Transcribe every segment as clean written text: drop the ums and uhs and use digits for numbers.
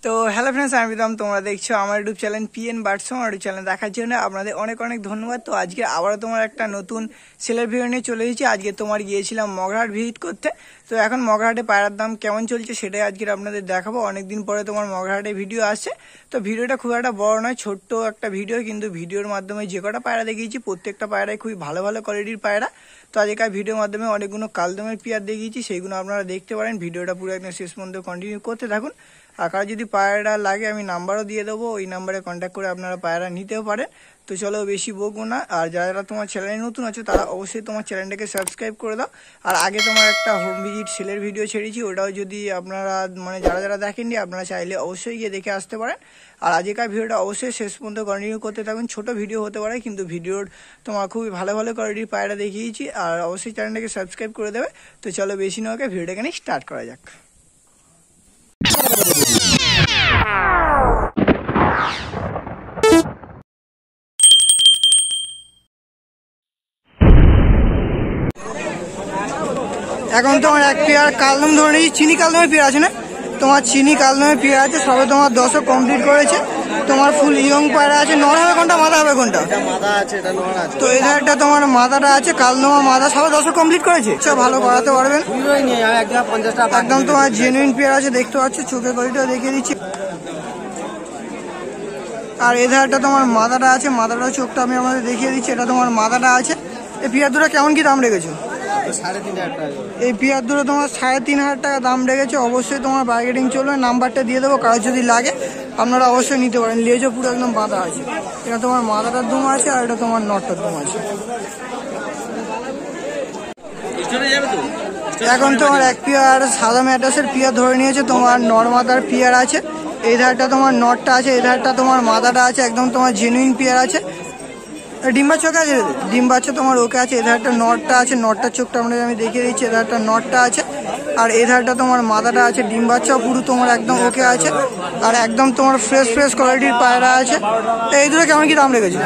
তো hello friends, আমি বিদাম। তোমরা দেখছো আমার ইউটিউব চ্যানেল পিএন বার্ডস আমার ইউটিউব চ্যানেল দেখার জন্য আপনাদের অনেক অনেক ধন্যবাদ। তো আজকে আবারও তোমার একটা নতুন সেলের ভিডিও নিয়ে চলে এসেছি। আজকে তোমার গিয়েছিলাম মগরাহাট ভিজিট করতে। তো এখন মগরাহাটে পায়রার দাম কেমন চলছে সেটাই আজকে আপনাদের দেখাবো। অনেকদিন পরে তোমার মগরাহাটে ভিডিও আসছে। তো ভিডিওটা খুব একটা বড় নয়, ছোট্ট একটা ভিডিও, কিন্তু ভিডিওর মাধ্যমে যে কটা পায়রা দেখিয়েছি প্রত্যেকটা পায়রাই খুবই ভালো ভালো কোয়ালিটির পায়রা। তো আজকের ভিডিওর মাধ্যমে অনেকগুলো কালদমের পেয়ার দেখিয়েছি, সেইগুলো আপনারা দেখতে পারেন। ভিডিওটা পুরো একদম শেষ পর্যন্ত কন্টিনিউ করতে থাকুন। আর কারো যদি পায়রা লাগে আমি নাম্বারও দিয়ে দেবো, ওই নাম্বারে কন্ট্যাক্ট করে আপনারা পায়রা নিতেও পারেন। তো চলো বেশি বকবো না। আর যারা যারা তোমার চ্যানেলে নতুন আছো তারা অবশ্যই তোমার চ্যানেলটাকে সাবস্ক্রাইব করে দাও। আর আগে তোমার একটা হোম ভিজিট সেলের ভিডিও ছেড়েছি, ওটাও যদি আপনারা যারা যারা দেখেননি আপনারা চাইলে অবশ্যই গিয়ে দেখে আসতে পারেন। আর আজকের ভিডিওটা অবশ্যই শেষ পর্যন্ত কন্টিনিউ করতে থাকুন। ছোট ভিডিও হতে পারে কিন্তু ভিডিওর তোমার খুবই ভালো ভালো কোয়ালিটির পায়রা দেখিয়েছি। আর অবশ্যই চ্যানেলটাকে সাবস্ক্রাইব করে দেবে। তো চলো বেশি না হোক, ভিডিওটাকে নিয়ে স্টার্ট করা যাক। এখন তোমার এক পেয়ার কালদম ধরে নিয়েছি, চিনি কালদমের পেয়ার আছে না, তোমার চিনি কালদমের পেয়ার আছে, সবে তোমার 10 কমপ্লিট করেছে। তোমার ফুল ইয়ং পায়রা আছে। নর হবে কোনটা, মাদা হবে কোনটা? তো এই ধারটা তোমার মাদাটা আছে, কালদমা মাদা, সবে 10 কমপ্লিট করেছে। ভালো করাতে পারবেন, একদম তোমার জেনুইন পেয়ার আছে, দেখতে পাচ্ছ। চোখের কোয়ালিটিটা দেখিয়ে দিচ্ছি। আর এই ধারটা তোমার মাদাটা আছে, মাদাটার চোখটা আমি আমাদের দেখিয়ে দিচ্ছি। এটা তোমার মাদাটা আছে। এই পেয়ার দুটো কেমন কি দাম রেখেছো? এই পেয়ার দুটো তোমার 3,500 টাকা দাম রেখেছে। অবশ্যই তোমার বার্গেনিং চলবে, নাম্বারটা দিয়ে দেবো, কারো যদি লাগে আপনারা অবশ্যই নিতে পারেন। লেজও পুরো একদম বাঁধা আছে। এটা তোমার মাদাটার দুম আছে আর এটা তোমার নটটার দুম আছে। এখন তোমার এক পেয়ার সাদা ম্যাটাসের পেয়ার ধরে নিয়েছে। তোমার নর মাদার পেয়ার আছে। এই ধারটা তোমার নটটা আছে, এই ধারটা তোমার মাদাটা আছে, একদম তোমার জেনুইন পেয়ার আছে। ডিম্বার চোখ আছে, ডিম্বার চোখ তোমার ওকে আছে। এই ধারটা নটটা আছে, নটটার চোখটা আমি দেখিয়ে দিচ্ছি। এই ধারটা নটটা আছে আর এই ধারটা তোমার মাদাটা আছে। ডিম বাচ্চা পুরো তোমার একদম ওকে আছে। আর একদম তোমার ফ্রেশ ফ্রেশ কোয়ালিটির পায়রা আছে। তো এই দুটো কেমন কি দাম রেখেছে?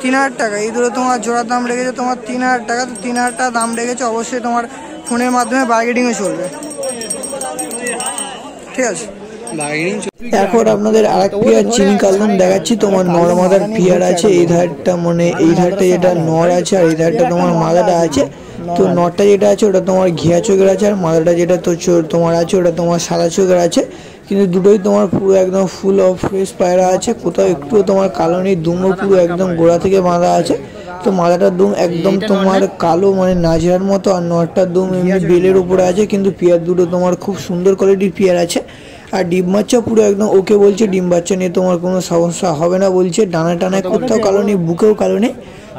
3,000 টাকা। এই দুটো তোমার জোড়ার দাম রেখেছে তোমার 3,000 টাকা। তো 3,000 টাকা দাম রেখেছে। অবশ্যই তোমার ফোনের মাধ্যমে বার্গেনিংও চলবে, ঠিক আছে। এখন আপনাদের আরেক পেয়ার চিনি কালদম দেখাচ্ছি। তোমার নর মাদার পেয়ার আছে। এই ধারটা এই ধারটা যেটা নর আছে আর এই ধারটা তোমার মাদাটা আছে। তো নরটা যেটা আছে ওটা তোমার ঘিয়া চোখের আছে, আর মাদাটা যেটা তো তোমার আছে ওটা তোমার সাদা চোখের আছে। কিন্তু দুটোই তোমার পুরো একদম ফুল অফ ফ্রেশ পায়রা আছে। কোথাও একটু তোমার কালো নেই, দুমও পুরো একদম গোড়া থেকে বাঁধা আছে। তো মাদাটার দুম একদম তোমার কালো নাজিরার মতো, আর নরটার দুম এমনি বেলের উপরে আছে। কিন্তু পেয়ার দুটো তোমার খুব সুন্দর কোয়ালিটির পেয়ার আছে। আর ডিম বাচ্চা পুরো একদম ওকে বলছে। ডিম বাচ্চা নিয়ে তোমার কোনো সমস্যা হবে না বলছে। ডানা টানায় কোথাও কালো নেই, বুকেও কালো নেই,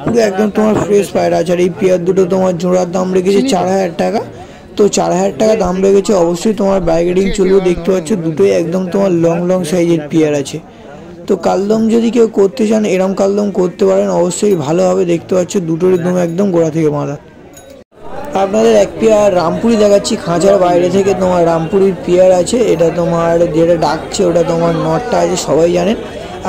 পুরো একদম তোমার ফ্রেশ পায়রা আছে। আর এই পেয়ার দুটো তোমার জোড়ার দাম রেখেছে 4,000 টাকা। তো 4,000 টাকা দাম রেখেছে। অবশ্যই তোমার বার্গেনিং চলবে, দেখতে পাচ্ছ। দুটোই একদম তোমার লং লং সাইজের পেয়ার আছে। তো কালদম যদি কেউ করতে চান এরম কালদম করতে পারেন, অবশ্যই ভালো হবে, দেখতে পাচ্ছ। দুটোরই দম একদম গোড়া থেকে বাঁধা। আপনাদের এক পেয়ার রামপুরি দেখাচ্ছি খাঁচার বাইরে থেকে। তোমার রামপুরির পেয়ার আছে। এটা তোমার যেটা ডাকছে ওটা তোমার নটটা আছে, সবাই জানেন।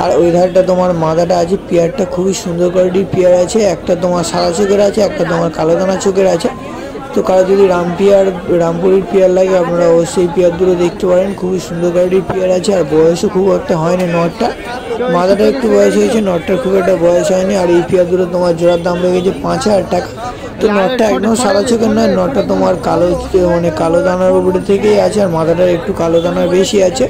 আর ওই ধারটা তোমার মাদাটা আছে। পেয়ারটা খুবই সুন্দর কোয়ালিটির পেয়ার আছে। একটা তোমার সাদা চোখের আছে, একটা তোমার কালো দানা চোখের আছে। তো কারো যদি রামপুরির পেয়ার লাগে আপনারা অবশ্যই পেয়ার দুটো দেখতে পারেন। খুবই সুন্দর কোয়ালিটির পেয়ার আছে। আর বয়সও খুব একটা হয়নি নটটা, মাদাটা একটু বয়স হয়েছে, নটটার খুব একটা বয়স হয়নি। আর এই পেয়ার দুটো তোমার জোড়ার দাম লেগেছে 5,000 টাকা। তো নটটা একদম সাদা চোখের নয়, নটটা তোমার কালো কালো দানার উপরে থেকেই আছে। আর মাদাটার একটু কালো দানার বেশি আছে।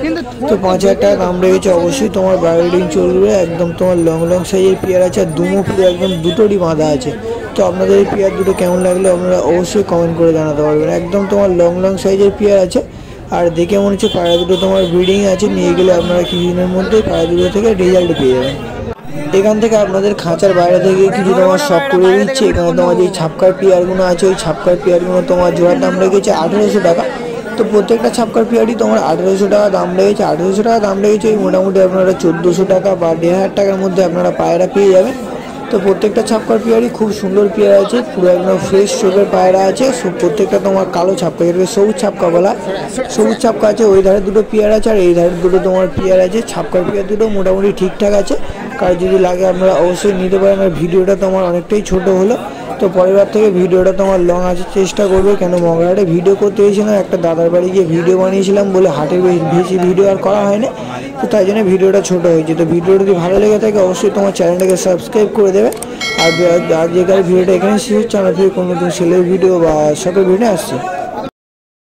তো 5,000 টাকা দাম লেগেছে। অবশ্যই তোমার বার্গেনিং চলবে। একদম তোমার লং লং সাইজের পেয়ার আছে। আর দুমো পুরো একদম দুটোরই বাঁধা আছে। তো আপনাদের এই পেয়ার দুটো কেমন লাগলো আপনারা অবশ্যই কমেন্ট করে জানাতে পারবেন। একদম তোমার লং লং সাইজের পেয়ার আছে। আর দেখে মনে হচ্ছে পায়রা দুটো তোমার ব্রিডিং আছে। নিয়ে গেলে আপনারা কিছুদিনের মধ্যেই পায়রা দুটো থেকে রেজাল্ট পেয়ে যাবেন। এখান থেকে আপনাদের খাঁচার বাইরে থেকে কিছু তোমার শখ করে দিচ্ছে। এখানে তোমার যে ছাপকার পেয়ারগুলো আছে, ওই ছাপকার পেয়ারগুলো তোমার জোড়ার দাম রেখেছে 1,800 টাকা। তো প্রত্যেকটা ছাপকার পেয়ারই তোমার 1,800 টাকা দাম লেগেছে। 1,800 টাকা দাম লেগেছে। মোটামুটি আপনারা 1,400 টাকা বা 1,500 টাকার মধ্যে আপনারা পায়রা পেয়ে যাবেন। তো প্রত্যেকটা ছাপকার পেয়ারই খুব সুন্দর পেয়ার আছে। পুরো একদম ফ্রেশ চোখের পায়রা আছে। প্রত্যেকটা তোমার কালো ছাপকা, যেটাকে সবুজ ছাপকা বলা, সবুজ ছাপকা আছে। ওই ধারে দুটো পেয়ার আছে আর এই ধারে দুটো তোমার পেয়ার আছে। ছাপকার পেয়ার দুটো মোটামুটি ঠিকঠাক আছে। কার যদি লাগে আপনারা অবশ্যই নিতে পারেন। আর ভিডিওটা তোমার অনেকটাই ছোট হলো, তো পরেরবার থেকে ভিডিওটা তোমার লং আছে চেষ্টা করবে, কেন মগরাহাটে ভিডিও করতে গিয়েছিলাম একটা দাদার বাড়ি গিয়ে ভিডিও বানিয়েছিলাম বলে হাটের বেশি ভিডিও আর করা হয় না, তো তাই জন্য ভিডিওটা ছোটো হয়েছে। তো ভিডিওটা যদি ভালো লেগে থাকে অবশ্যই তোমার চ্যানেলটাকে সাবস্ক্রাইব করে দেবে। আর যে ভিডিওটা এখানে শেষ হচ্ছে, আমরা ফিরে কোনো নতুন সেলের ভিডিও বা শপের ভিডিও আসছে।